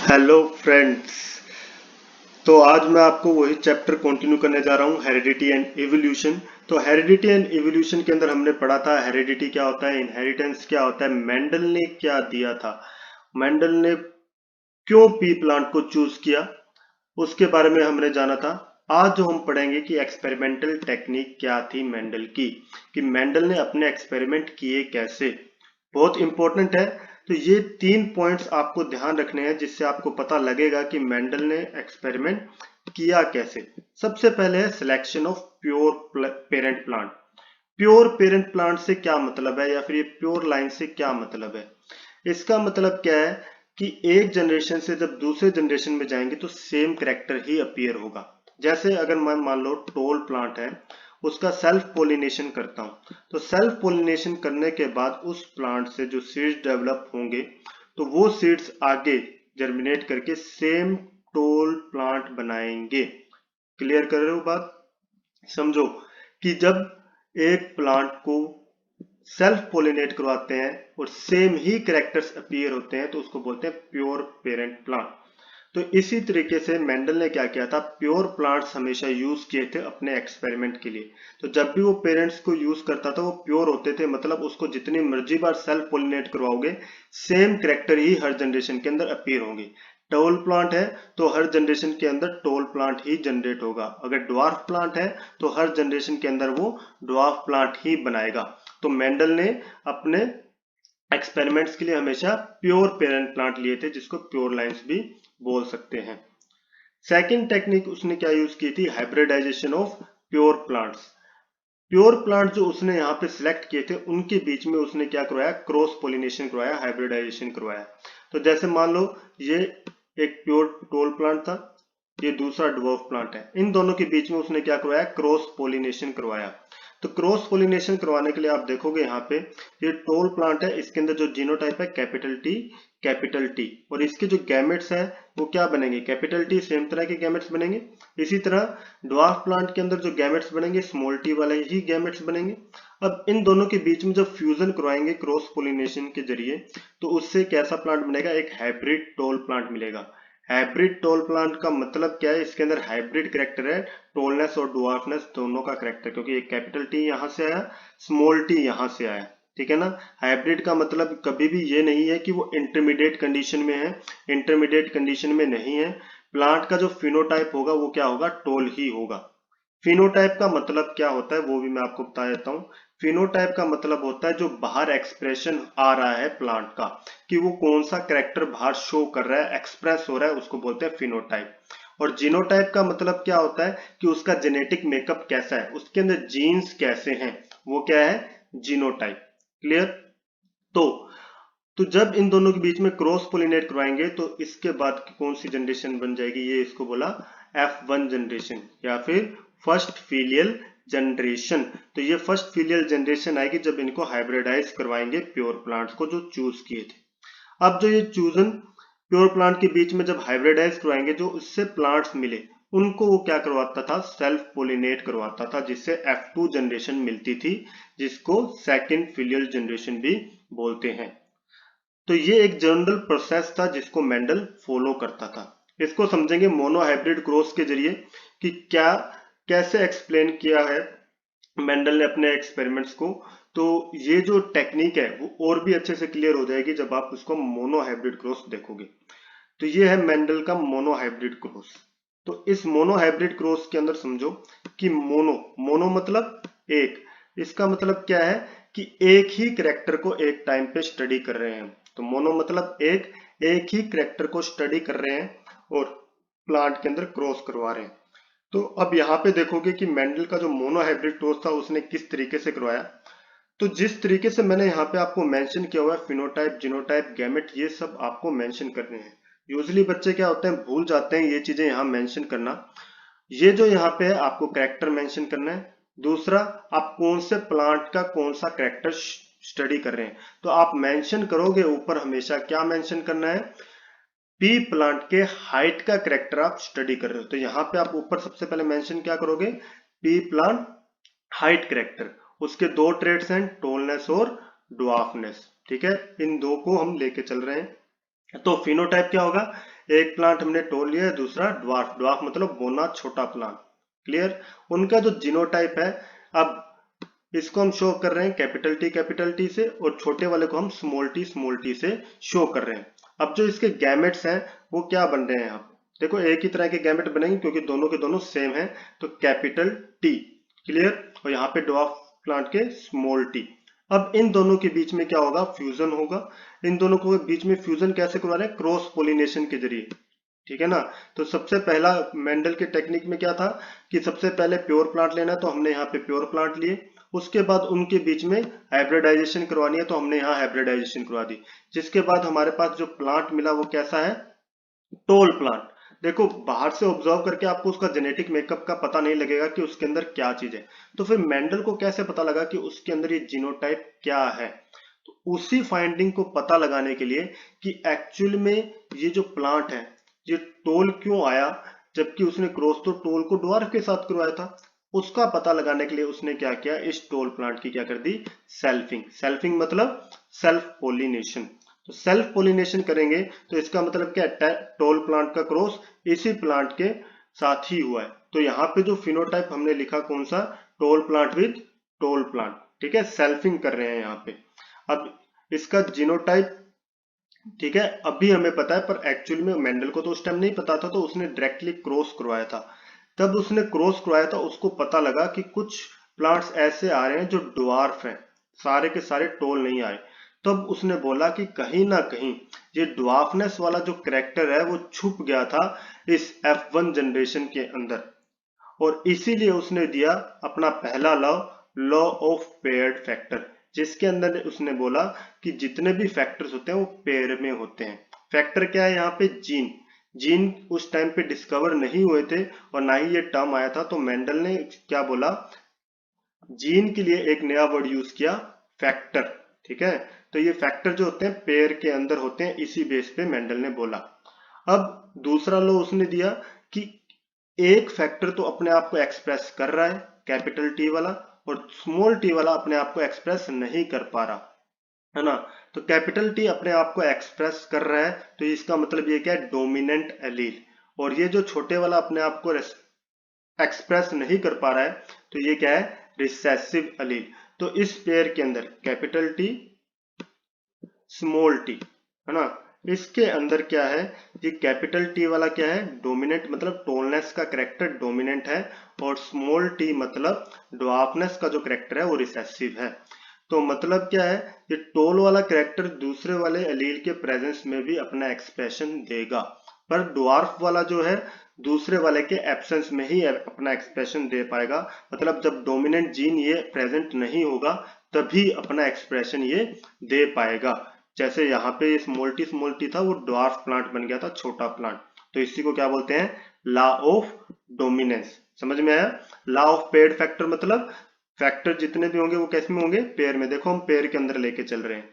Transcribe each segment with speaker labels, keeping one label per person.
Speaker 1: Hello friends. तो आज मैं आपको वही चैप्टर कंटिन्यू करने जा रहा हूँ, हेरिडिटी एंड इवोल्यूशन। तो हेरिडिटी एंड इवोल्यूशन के अंदर हमने पढ़ा था हेरिडिटी क्या होता है, इनहेरिटेंस क्या होता है, मेंडल ने क्या दिया था, मेंडल ने क्यों पी प्लांट को चूज किया, उसके बारे में हमने जाना था। आज जो हम पढ़ेंगे कि एक्सपेरिमेंटल टेक्निक क्या थी मेंडल की, कि मेंडल ने अपने एक्सपेरिमेंट किए कैसे, बहुत इंपॉर्टेंट है। तो ये 3 पॉइंट्स आपको ध्यान रखने हैं जिससे आपको पता लगेगा कि मेंडल ने एक्सपेरिमेंट किया कैसे। सबसे पहले है selection of pure parent plant. Pure parent plant से क्या मतलब है, या फिर ये प्योर लाइन से क्या मतलब है। इसका मतलब क्या है कि एक जनरेशन से जब दूसरे जनरेशन में जाएंगे तो सेम करेक्टर ही अपीयर होगा। जैसे अगर मैं मान लो टोल प्लांट है, उसका सेल्फ पोलिनेशन करता हूं, तो सेल्फ पोलिनेशन करने के बाद उस प्लांट से जो सीड्स डेवलप होंगे तो वो सीड्स आगे जर्मिनेट करके सेम टोल प्लांट बनाएंगे। क्लियर कर रहे हो बात? समझो कि जब एक प्लांट को सेल्फ पोलिनेट करवाते हैं और सेम ही कैरेक्टर्स अपीयर होते हैं तो उसको बोलते हैं प्योर पेरेंट प्लांट। तो इसी तरीके से मेंडल ने क्या किया था, प्योर प्लांट्स हमेशा यूज किए थे अपने एक्सपेरिमेंट के लिए। तो जब भी वो पेरेंट्स को यूज करता था वो प्योर होते थे, मतलब उसको जितनी मर्जी बार सेल्फ पोलिनेट करवाओगे सेम कैरेक्टर ही हर जनरेशन के अंदर अपीयर होंगे। टोल प्लांट है तो हर जनरेशन के अंदर टोल प्लांट ही जनरेट होगा, अगर ड्वार्फ प्लांट है तो हर जनरेशन के अंदर वो ड्वार्फ प्लांट ही बनाएगा। तो मेंडल ने अपने एक्सपेरिमेंट्स के लिए हमेशा प्योर पेरेंट प्लांट लिए थे, जिसको प्योर लाइन्स भी बोल सकते हैं। सेकंड टेक्निक उसने क्या यूज की थी, hybridization of pure plants. Pure plant जो उसने यहाँ पे सिलेक्ट किए थे उनके बीच में उसने क्या करवाया, क्रॉस पोलिनेशन करवाया, हाइब्रिडाइजेशन करवाया। तो जैसे मान लो ये एक प्योर टोल प्लांट था, ये दूसरा ड्वार्फ प्लांट है, इन दोनों के बीच में उसने क्या करवाया, क्रॉस पोलिनेशन करवाया। तो क्रॉस पोलिनेशन करवाने के लिए आप देखोगे यहाँ पे ये टोल प्लांट है, इसके अंदर जो जीनोटाइप है कैपिटल टी, और इसके जो गैमेट्स है वो क्या बनेंगे, कैपिटल टी, सेम तरह के गैमेट्स बनेंगे। इसी तरह ड्वार्फ प्लांट के अंदर जो गैमेट्स बनेंगे स्मॉल टी वाले ही गैमेट्स बनेंगे। अब इन दोनों के बीच में जब फ्यूजन करवाएंगे क्रॉस पोलिनेशन के जरिए तो उससे कैसा प्लांट बनेगा, एक हाइब्रिड टोल प्लांट मिलेगा। हाइब्रिड टोल प्लांट का मतलब क्या है, इसके अंदर हाइब्रिड करेक्टर है, टोलनेस और डुआर्फनेस दोनों का करेक्टर, क्योंकि एक कैपिटल टी यहां से आया, स्मॉल टी यहां से आया। ठीक है ना। हाइब्रिड का मतलब कभी भी ये नहीं है कि वो इंटरमीडिएट कंडीशन में है, इंटरमीडिएट कंडीशन में नहीं है। प्लांट का जो फिनोटाइप होगा वो क्या होगा, टोल ही होगा। फिनोटाइप का मतलब क्या होता है वो भी मैं आपको बता देता हूँ। फिनोटाइप का मतलब होता है जो बाहर एक्सप्रेशन आ रहा है प्लांट का, कि वो कौन सा कैरेक्टर बाहर शो कर रहा है, एक्सप्रेस हो रहा है, उसको बोलते हैं फिनोटाइप। और जीनोटाइप का मतलब क्या होता है कि उसका जेनेटिक मेकअप कैसा है, उसके अंदर जीन्स कैसे हैं, वो क्या है, जीनोटाइप। क्लियर। तो तो जब इन दोनों के बीच में क्रॉस पोलिनेट करवाएंगे तो इसके बाद कौन सी जनरेशन बन जाएगी, ये इसको बोला F1 जनरेशन, या फिर फर्स्ट फीलियल जनरेशन। तो ये फर्स्ट फीलियल जनरेशन आएगी जब इनको हाइब्रिडाइज करवाएंगे प्योर प्लांट्स को जो चूज किए थे। अब जो ये चूजन प्योर प्लांट के बीच में जब हाइब्रिडाइज करवाएंगे, जो उससे प्लांट्स मिले उनको वो क्या करवाता था, सेल्फ पोलिनेट करवाता था, जिससे F2 जनरेशन मिलती थी, जिसको सेकंड फीलियल जनरेशन भी बोलते हैं। तो ये एक जनरल प्रोसेस था जिसको मेंडल फॉलो करता था। इसको समझेंगे मोनो हाइब्रिड क्रॉस के जरिए कि क्या कैसे एक्सप्लेन किया है मेंडल ने अपने एक्सपेरिमेंट्स को। तो ये जो टेक्निक है वो और भी अच्छे से क्लियर हो जाएगी जब आप उसको मोनो हाइब्रिड क्रॉस देखोगे। तो ये है मेंडल का मोनो हाइब्रिड क्रॉस। तो इस मोनो हाइब्रिड क्रॉस के अंदर समझो कि मोनो मोनो मतलब एक, इसका मतलब क्या है कि एक ही करेक्टर को एक टाइम पे स्टडी कर रहे हैं। तो मोनो मतलब एक, एक ही करेक्टर को स्टडी कर रहे हैं और प्लांट के अंदर क्रॉस करवा रहे हैं। तो अब यहाँ पे देखोगे कि मेंडल का जो मोनो हाइब्रिड क्रॉस था उसने किस तरीके से करवाया। तो जिस तरीके से मैंने यहाँ पे आपको मेंशन किया हुआ है, फिनोटाइप, जीनोटाइप, गैमेट, ये सब आपको मेंशन करने हैं। यूजली बच्चे क्या होते हैं, भूल जाते हैं ये चीजें यहाँ मेंशन करना। ये जो यहाँ पे है आपको कैरेक्टर मेंशन करना है। दूसरा, आप कौन से प्लांट का कौन सा कैरेक्टर स्टडी कर रहे हैं, तो आप मेंशन करोगे ऊपर हमेशा क्या मेंशन करना है, पी प्लांट के हाइट का कैरेक्टर आप स्टडी कर रहे हो। तो यहाँ पे आप ऊपर सबसे पहले मेंशन क्या करोगे, पी प्लांट हाइट कैरेक्टर। उसके दो ट्रेड्स हैं, टोलनेस और ड्वार्फनेस। ठीक है, इन दो को हम लेके चल रहे हैं। तो फिनोटाइप क्या होगा, एक प्लांट हमने टोल लिया है, दूसरा ड्वार्फ। ड्वार्फ मतलब बोना छोटा प्लांट। क्लियर। उनका जो जीनोटाइप है, अब इसको हम शो कर रहे हैं कैपिटल टी से, और छोटे वाले को हम स्मॉल टी से शो कर रहे हैं। अब जो इसके गैमेट्स हैं वो क्या बन रहे हैं यहाँ पे, देखो एक ही तरह के गैमेट बनेंगे क्योंकि दोनों के दोनों सेम है, तो कैपिटल टी। क्लियर। और यहाँ पे ड्वार्फ प्लांट के स्मॉल टी। अब इन दोनों के बीच में क्या होगा, फ्यूजन होगा। इन दोनों को बीच में फ्यूजन कैसे करवा रहे हैं, क्रॉस पोलिनेशन के जरिए। ठीक है ना। तो सबसे पहला मेंडल के टेक्निक में क्या था कि सबसे पहले प्योर प्लांट लेना है, तो हमने यहाँ पे प्योर प्लांट लिए। उसके बाद उनके बीच में हाइब्रिडाइजेशन करवानी है, तो हमने यहाँ हाइब्रिडाइजेशन करवा दी। जिसके बाद हमारे पास जो प्लांट मिला वो कैसा है, टोल प्लांट। देखो बाहर से ऑब्जर्व करके आपको उसका जेनेटिक मेकअप का पता नहीं लगेगा कि उसके अंदर क्या चीज है, तो फिर मेंडल को कैसे पता लगा कि उसके अंदर ये जीनोटाइप क्या है। तो उसी फाइंडिंग को पता लगाने के लिए कि एक्चुअल में ये जो प्लांट है ये टोल क्यों आया, जबकि उसने क्रॉस तो टोल को ड्वार्फ के साथ करवाया था, उसका पता लगाने के लिए उसने क्या किया, इस टोल प्लांट की क्या कर दी, सेल्फिंग। सेल्फिंग मतलब सेल्फ पोलिनेशन। तो सेल्फ पोलिनेशन करेंगे तो इसका मतलब क्या है, टोल प्लांट का क्रॉस इसी प्लांट के साथ ही हुआ है। तो यहाँ पे जो फिनोटाइप हमने लिखा कौन सा, tall plant with tall plant. ठीक है, सेल्फिंग कर रहे हैं यहाँ पे। अब इसका जीनोटाइप, ठीक है, अभी हमें पता है, पर एक्चुअल में मेंडल को तो उस टाइम नहीं पता था, तो उसने डायरेक्टली क्रॉस करवाया था। तब उसने क्रॉस करवाया था, उसको पता लगा कि कुछ प्लांट्स ऐसे आ रहे हैं जो ड्वार्फ हैं, सारे के सारे टोल नहीं आए। तब उसने बोला कि कहीं ना कहीं ये ड्वार्फनेस वाला जो कैरेक्टर है वो छुप गया था इस F1 जनरेशन के अंदर, और इसीलिए उसने दिया अपना पहला law, law of paired factor, जिसके अंदर उसने बोला कि जितने भी फैक्टर्स होते हैं वो पेयर में होते हैं। फैक्टर क्या है यहाँ पे, जीन। जीन उस टाइम पे डिस्कवर नहीं हुए थे और ना ही ये टर्म आया था, तो मेंडल ने क्या बोला, जीन के लिए एक नया वर्ड यूज किया, फैक्टर। ठीक है, तो ये फैक्टर जो होते हैं पेयर के अंदर होते हैं, इसी बेस पे मेंडल ने बोला। अब दूसरा लॉ उसने दिया कि एक फैक्टर तो अपने आप को एक्सप्रेस कर रहा है, कैपिटल टी वाला, और स्मॉल टी वाला अपने आप को एक्सप्रेस नहीं कर पा रहा है ना। तो कैपिटल टी अपने आप को एक्सप्रेस कर रहा है, तो इसका मतलब ये क्या है, डोमिनेंट एलील। और ये जो छोटे वाला अपने आप को एक्सप्रेस नहीं कर पा रहा है, तो ये क्या है, रिसेसिव एलील। तो इस पेयर के अंदर कैपिटल टी स्मॉल टी, है ना, इसके अंदर क्या है, ये कैपिटल टी वाला क्या है, डोमिनेंट, मतलब टोलनेस का करेक्टर डोमिनेंट है, और स्मॉल टी मतलब ड्वार्फनेस का जो करेक्टर है वो रिसेसिव है। तो मतलब क्या है, ये टोल वाला करेक्टर दूसरे वाले एलील के प्रेजेंस में भी अपना एक्सप्रेशन देगा, पर ड्वार्फ वाला जो है दूसरे वाले के एब्सेंस में ही अपना एक्सप्रेशन दे पाएगा। मतलब जब डोमिनेंट जीन ये प्रेजेंट नहीं होगा तभी अपना एक्सप्रेशन ये दे पाएगा। जैसे यहाँ पे स्मॉल टी था, वो ड्वार्फ प्लांट बन गया था, छोटा प्लांट। तो इसी को क्या बोलते हैं, लॉ ऑफ डोमिनेंस। समझ में आया। लॉ ऑफ पेयर्ड फैक्टर मतलब फैक्टर जितने भी होंगे वो कैसे में होंगे, पेयर में। देखो हम पेयर के अंदर लेके चल रहे हैं।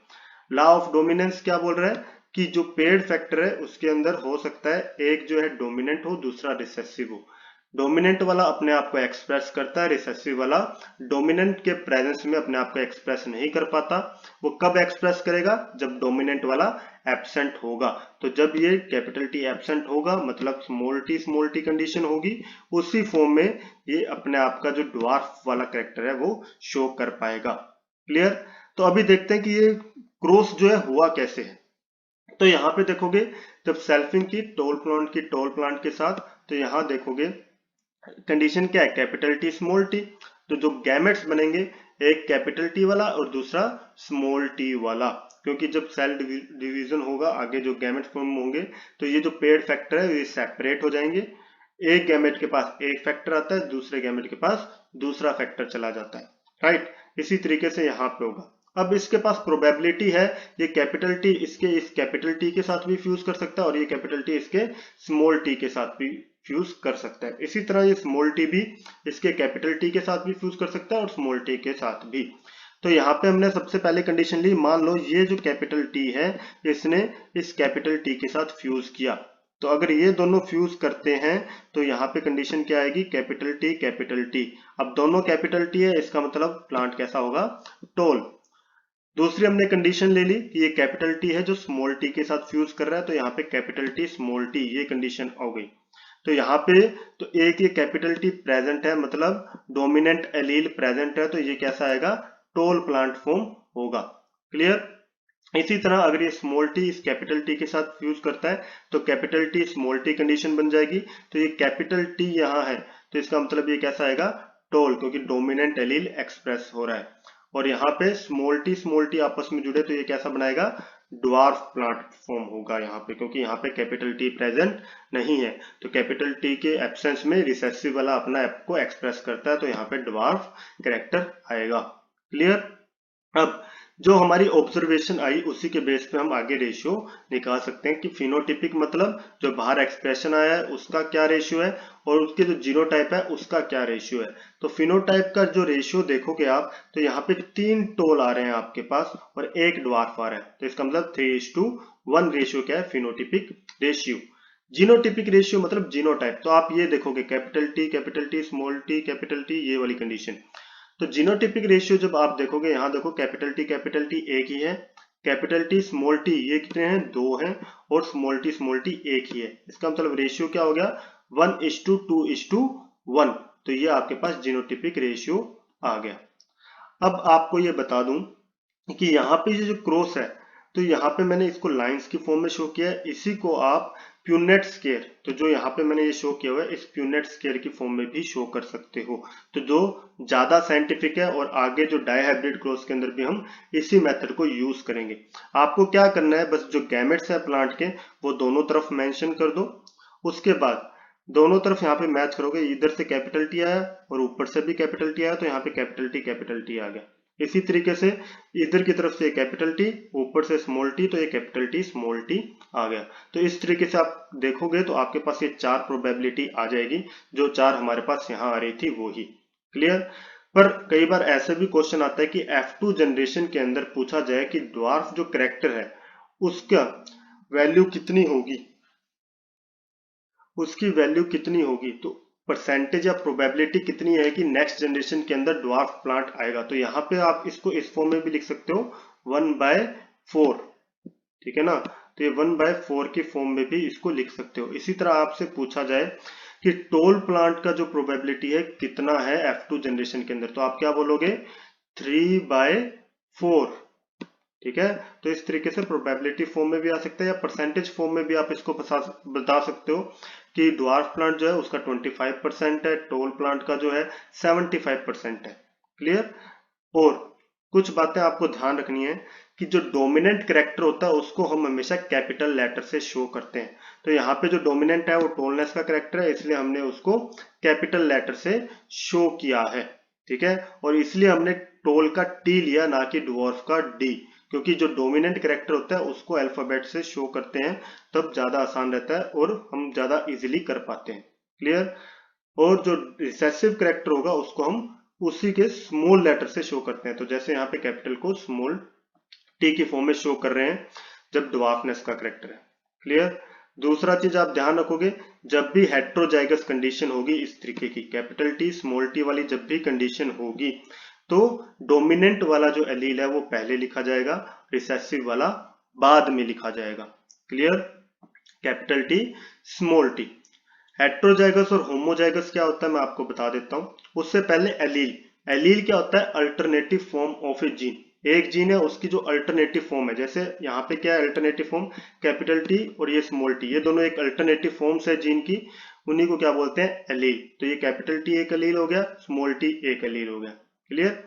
Speaker 1: लॉ ऑफ डोमिनेंस क्या बोल रहा है कि जो पेयर्ड फैक्टर है उसके अंदर हो सकता है एक जो है डोमिनेंट हो, दूसरा रिसेसिव हो। डोमिनेंट वाला अपने आप को एक्सप्रेस करता है, रिसेसिव वाला डोमिनेंट के प्रेजेंस में अपने आप को एक्सप्रेस नहीं कर पाता। वो कब एक्सप्रेस करेगा, जब डोमिनेंट वाला एब्सेंट होगा। तो जब ये कैपिटल टी एब्सेंट होगा मतलब स्मॉल टी कंडीशन होगी, उसी फॉर्म में ये अपने आप का जो ड्वार्फ वाला कैरेक्टर है वो शो कर पाएगा। क्लियर। तो अभी देखते हैं कि ये क्रॉस जो है हुआ कैसे है। तो यहाँ पे देखोगे जब सेल्फिंग की टोल प्लांट के साथ, तो यहाँ देखोगे कंडीशन क्या है, कैपिटल टी स्मॉल टी। तो जो गैमेट्स बनेंगे, एक कैपिटल टी वाला और दूसरा स्मॉल टी वाला, क्योंकि जब सेल डिवीजन होगा आगे जो गैमेट फॉर्म होंगे, तो ये जो पेयर्ड फैक्टर है ये सेपरेट हो जाएंगे। एक गैमेट के पास एक फैक्टर आता है, दूसरे गैमेट के पास दूसरा फैक्टर चला जाता है, राइट। इसी तरीके से यहाँ पे होगा। अब इसके पास प्रोबेबिलिटी है, ये कैपिटल टी इसके इस कैपिटल टी के साथ भी फ्यूज कर सकता है, और ये कैपिटल टी इसके स्मॉल टी के साथ भी फ्यूज कर सकता है। इसी तरह ये स्मॉल टी भी इसके कैपिटल टी के साथ भी फ्यूज कर सकता है और स्मॉल टी के साथ भी। तो यहाँ पे हमने सबसे पहले कंडीशन ली, मान लो ये जो कैपिटल टी है इसने इस कैपिटल टी के साथ फ्यूज किया। तो अगर ये दोनों फ्यूज करते हैं तो यहाँ पे कंडीशन क्या आएगी, कैपिटल टी कैपिटल टी। अब दोनों कैपिटल टी है, इसका मतलब प्लांट कैसा होगा, टोल। दूसरी हमने कंडीशन ले ली कि ये कैपिटल टी है जो स्मॉल टी के साथ फ्यूज कर रहा है, तो यहाँ पे कैपिटल टी स्मॉल टी, ये कंडीशन हो गई। तो यहाँ पे तो एक ये कैपिटल टी प्रेजेंट है, मतलब डोमिनेंट एलील प्रेजेंट है, तो ये कैसा आएगा, टोल प्लांट फॉर्म होगा। क्लियर। इसी तरह अगर ये स्मॉल टी इस कैपिटल टी के साथ फ्यूज करता है तो capital T small T condition बन जाएगी। तो ये कैपिटल टी यहाँ है, तो इसका मतलब ये कैसा आएगा, टोल, क्योंकि डोमिनेंट एलील एक्सप्रेस हो रहा है। और यहाँ पे स्मॉल टी आपस में जुड़े तो ये कैसा बनाएगा, ड्वार्फ प्लांट फॉर्म होगा यहाँ पे, क्योंकि यहाँ पे कैपिटल टी प्रेजेंट नहीं है। तो कैपिटल टी के एब्सेंस में रिसेसिव वाला अपना ऐप को एक्सप्रेस करता है, तो यहाँ पे ड्वार्फ कैरेक्टर आएगा। क्लियर। अब जो हमारी ऑब्जर्वेशन आई उसी के बेस पे हम आगे रेशियो निकाल सकते हैं कि फिनोटिपिक मतलब जो बाहर एक्सप्रेशन आया है उसका क्या रेशियो है और उसके जो जीनोटाइप है उसका क्या रेशियो है। तो फिनोटाइप का जो रेशियो देखोगे आप, तो यहाँ पे 3 टोल आ रहे हैं आपके पास और 1 ड्वार्फ आ रहा है, तो इसका मतलब 3:1 रेशियो क्या है, फिनोटिपिक रेशियो। जीनोटिपिक रेशियो मतलब जीनोटाइप, तो आप ये देखोगे capital T small T capital T, ये वाली कंडीशन। तो जीनोटिपिक रेशियो जब आप देखोगे, यहां देखो कैपिटल टी एक ही है, कैपिटल टी स्मॉल टी ये कितने हैं, 2 हैं, और स्मॉल टी एक ही है। इसका मतलब रेशियो क्या हो गया, 1:2:1। तो ये आपके पास जीनोटिपिक रेशियो आ गया। अब आपको ये बता दूं कि यहाँ पे ये जो क्रॉस है, तो यहाँ पे मैंने इसको लाइंस की फॉर्म में शो किया है, इसी को आप प्यूनेट स्केयर, तो जो यहाँ पे मैंने ये शो किया हुआ है इस प्यूनेट स्केयर की फॉर्म में भी शो कर सकते हो। तो जो ज्यादा साइंटिफिक है और आगे जो डाइहाइब्रिड क्रॉस के अंदर भी हम इसी मेथड को यूज करेंगे। आपको क्या करना है, बस जो गैमेट्स है प्लांट के वो दोनों तरफ मेंशन कर दो, उसके बाद दोनों तरफ यहाँ पे मैच करोगे, इधर से कैपिटल टी आया और ऊपर से भी कैपिटल टी आया, तो यहाँ पे कैपिटल टी आ गया। इसी तरीके से इधर की तरफ से कैपिटल टी, ऊपर से स्मॉल टी, तो ये कैपिटल टी स्मॉल टी आ गया। तो इस तरीके से आप देखोगे तो आपके पास ये 4 प्रोबेबिलिटी आ जाएगी, जो 4 हमारे पास यहाँ आ रही थी वो ही। क्लियर। पर कई बार ऐसा भी क्वेश्चन आता है कि F2 जनरेशन के अंदर पूछा जाए कि ड्वार्फ जो कैरेक्टर है उसका वैल्यू कितनी होगी, उसकी वैल्यू कितनी होगी, तो परसेंटेज या प्रोबेबिलिटी कितनी है कि नेक्स्ट जनरेशन के अंदर ड्वार्फ प्लांट आएगा। तो यहाँ पे आप इसको इस फॉर्म में भी लिख सकते हो 1/4, ठीक है ना। तो ये 1/4 की फॉर्म में भी इसको लिख सकते हो। इसी तरह आपसे पूछा जाए कि टोल प्लांट का जो प्रोबेबिलिटी है कितना है F2 जनरेशन के अंदर, तो आप क्या बोलोगे, 3/4, ठीक है। तो इस तरीके से प्रोबेबिलिटी फॉर्म में भी आ सकता है या परसेंटेज फॉर्म में भी आप इसको बता सकते हो कि ड्वार्फ प्लांट जो है उसका 25% है, टोल प्लांट का जो है 75% है। क्लियर। और कुछ बातें आपको ध्यान रखनी है कि जो डोमिनेंट कैरेक्टर होता है उसको हम हमेशा कैपिटल लेटर से शो करते हैं। तो यहाँ पे जो डोमिनेंट है वो टोलनेस का कैरेक्टर है, इसलिए हमने उसको कैपिटल लेटर से शो किया है, ठीक है। और इसलिए हमने टोल का टी लिया, ना कि ड्वार्फ का डी, क्योंकि जो डोमिनेंट कैरेक्टर होता है उसको अल्फाबेट से शो करते हैं तब ज्यादा आसान रहता है और हम ज्यादा इजीली कर पाते हैं। क्लियर। और जो रिसेसिव कैरेक्टर होगा उसको हम उसी के स्मॉल लेटर से शो करते हैं, तो जैसे यहाँ पे कैपिटल को स्मॉल टी की फॉर्म में शो कर रहे हैं जब ड्वार्फनेस का कैरेक्टर है। क्लियर। दूसरा चीज आप ध्यान रखोगे, जब भी हेट्रोजाइगस कंडीशन होगी इस तरीके की कैपिटल टी स्मॉल टी वाली जब भी कंडीशन होगी, तो डोमिनेंट वाला जो एलील है वो पहले लिखा जाएगा, रिसेसिव वाला बाद में लिखा जाएगा। Clear. Capital T small T. Heterozygous और होमोजाइगस क्या होता है मैं आपको बता देता हूं। उससे पहले एलील, एलील क्या होता है, alternative form of A gene. एक जीन है उसकी जो अल्टरनेटिव फॉर्म है, जैसे यहाँ पे क्या है अल्टरनेटिव फॉर्म, कैपिटल टी और ये स्मॉल टी, ये दोनों एक अल्टरनेटिव फॉर्म्स है जीन की, उन्हीं को क्या बोलते हैं, एलील। तो ये कैपिटल टी एक एलील हो गया, स्मॉल टी एक एलील हो गया। क्लियर।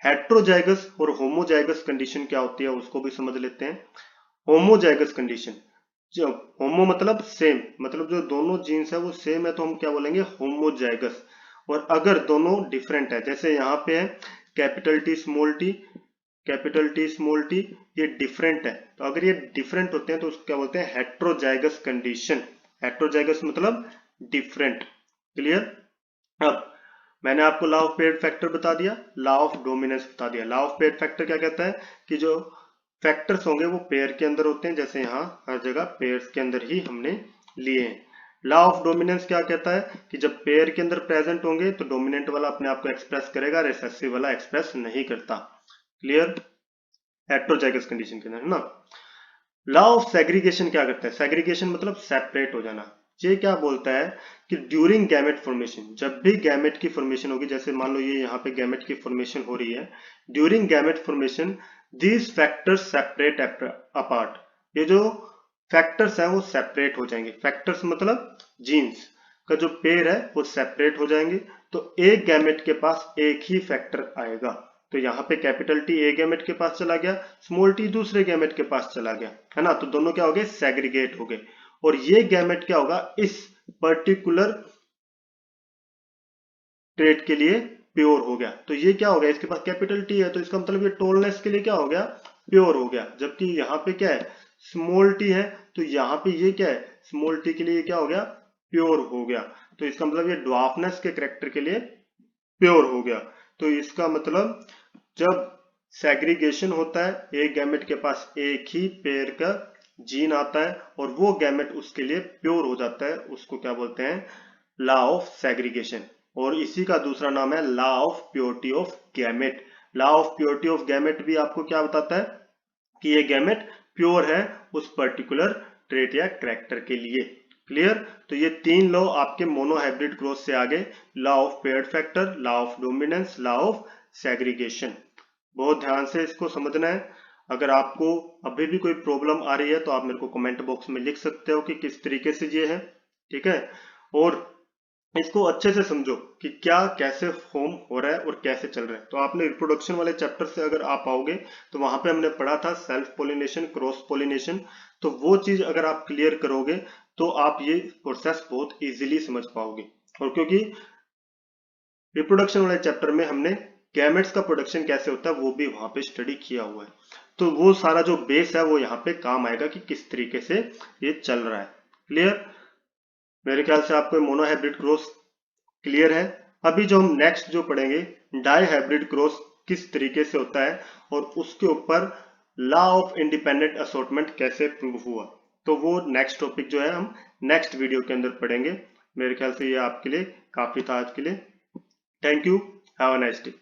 Speaker 1: हेट्रोजाइगस और होमोजाइगस कंडीशन क्या होती है उसको भी समझ लेते हैं। होमोजाइगस कंडीशन, जो होमो मतलब सेम, मतलब जो दोनों जीन्स है वो सेम है तो हम क्या बोलेंगे, होमोजाइगस। और अगर दोनों डिफरेंट है, जैसे यहाँ पे है capital T small T, capital T small T, ये डिफरेंट है, तो अगर ये डिफरेंट होते हैं तो उसको क्या बोलते हैं, हेट्रोजाइगस कंडीशन। हेट्रोजाइगस मतलब डिफरेंट। क्लियर। अब मैंने आपको लॉ ऑफ पेयर्ड फैक्टर बता दिया, लॉ ऑफ डोमिनेंस बता दिया। लॉ ऑफ पेयर्ड फैक्टर क्या कहता है कि जो फैक्टर्स होंगे वो पेयर के अंदर होते हैं, जैसे यहाँ हर जगह पेयर्स के अंदर ही हमने लिए हैं। लॉ ऑफ डोमिनेंस क्या कहता है कि जब पेयर के अंदर प्रेजेंट होंगे तो डोमिनेंट वाला अपने आप को एक्सप्रेस करेगा, रिसेसिव वाला एक्सप्रेस नहीं करता। क्लियर। हेटेरोजाइगस कंडीशन के अंदर, है ना। लॉ ऑफ सेग्रीगेशन क्या करता है? सेग्रीगेशन मतलब सेपरेट हो जाना। ये क्या बोलता है कि ड्यूरिंग गैमेट फॉर्मेशन, जब भी गैमेट की फॉर्मेशन होगी, जैसे मान लो ये यहाँ पे गैमेट की फॉर्मेशन हो रही है, during gamete formation these factors separate apart. ये जो फैक्टर्स हैं वो सेपरेट हो जाएंगे। फैक्टर्स मतलब जीन्स का जो पेयर है वो सेपरेट हो जाएंगे। तो एक गैमेट के पास एक ही फैक्टर आएगा। तो यहाँ पे कैपिटल टी ए गैमेट के पास चला गया, स्मॉल टी दूसरे गैमेट के पास चला गया, है ना। तो दोनों क्या हो गए? सेग्रीगेट हो गए। और ये गैमेट क्या होगा? इस पर्टिकुलर ट्रेट के लिए प्योर हो गया। तो ये क्या हो गया? इसके पास कैपिटल टी है, तो इसका मतलब ये टोलनेस के लिए क्या हो गया? प्योर हो गया। जबकि यहाँ पे क्या है? स्मॉल टी है, तो यहाँ पे ये क्या है? स्मॉल टी के लिए क्या हो गया? प्योर हो गया। तो इसका मतलब ये ड्वार्फनेस के करेक्टर के लिए प्योर हो गया। तो इसका मतलब जब सेग्रीगेशन होता है, एक गैमेट के पास एक ही पेयर का जीन आता है और वो गैमेट उसके लिए प्योर हो जाता है, उसको क्या बोलते हैं? Law of segregation. और इसी का दूसरा नाम है law of purity of gamete. Law of purity of gamete भी आपको क्या बताता है? कि ये गैमेट प्योर है उस पर्टिकुलर ट्रेट या कैरेक्टर के लिए। क्लियर? तो ये तीन लॉ आपके मोनोहाइब्रिड ग्रोथ से आगे, law of paired factor, law of dominance, law of segregation. बहुत ध्यान से इसको समझना है। अगर आपको अभी भी कोई प्रॉब्लम आ रही है तो आप मेरे को कमेंट बॉक्स में लिख सकते हो कि किस तरीके से ये है, ठीक है। और इसको अच्छे से समझो कि क्या कैसे फॉर्म हो रहा है और कैसे चल रहा है। तो आपने रिप्रोडक्शन वाले चैप्टर से अगर आप आओगे तो वहां पे हमने पढ़ा था सेल्फ पोलिनेशन, क्रॉस पोलिनेशन। तो वो चीज अगर आप क्लियर करोगे तो आप ये प्रोसेस बहुत इजीली समझ पाओगे। और क्योंकि रिप्रोडक्शन वाले चैप्टर में हमने गैमेट्स का प्रोडक्शन कैसे होता है वो भी वहां पे स्टडी किया हुआ है, तो वो सारा जो बेस है वो यहाँ पे काम आएगा कि किस तरीके से ये चल रहा है। क्लियर? मेरे ख्याल से आपको मोनोहाइब्रिड क्रॉस क्लियर है। अभी जो हम नेक्स्ट जो पढ़ेंगे, डाई हाइब्रिड क्रॉस किस तरीके से होता है और उसके ऊपर लॉ ऑफ इंडिपेंडेंट असॉर्टमेंट कैसे प्रूव हुआ, तो वो नेक्स्ट टॉपिक जो है हम नेक्स्ट वीडियो के अंदर पढ़ेंगे। मेरे ख्याल से ये आपके लिए काफी था आज के लिए। Thank you, have a nice day.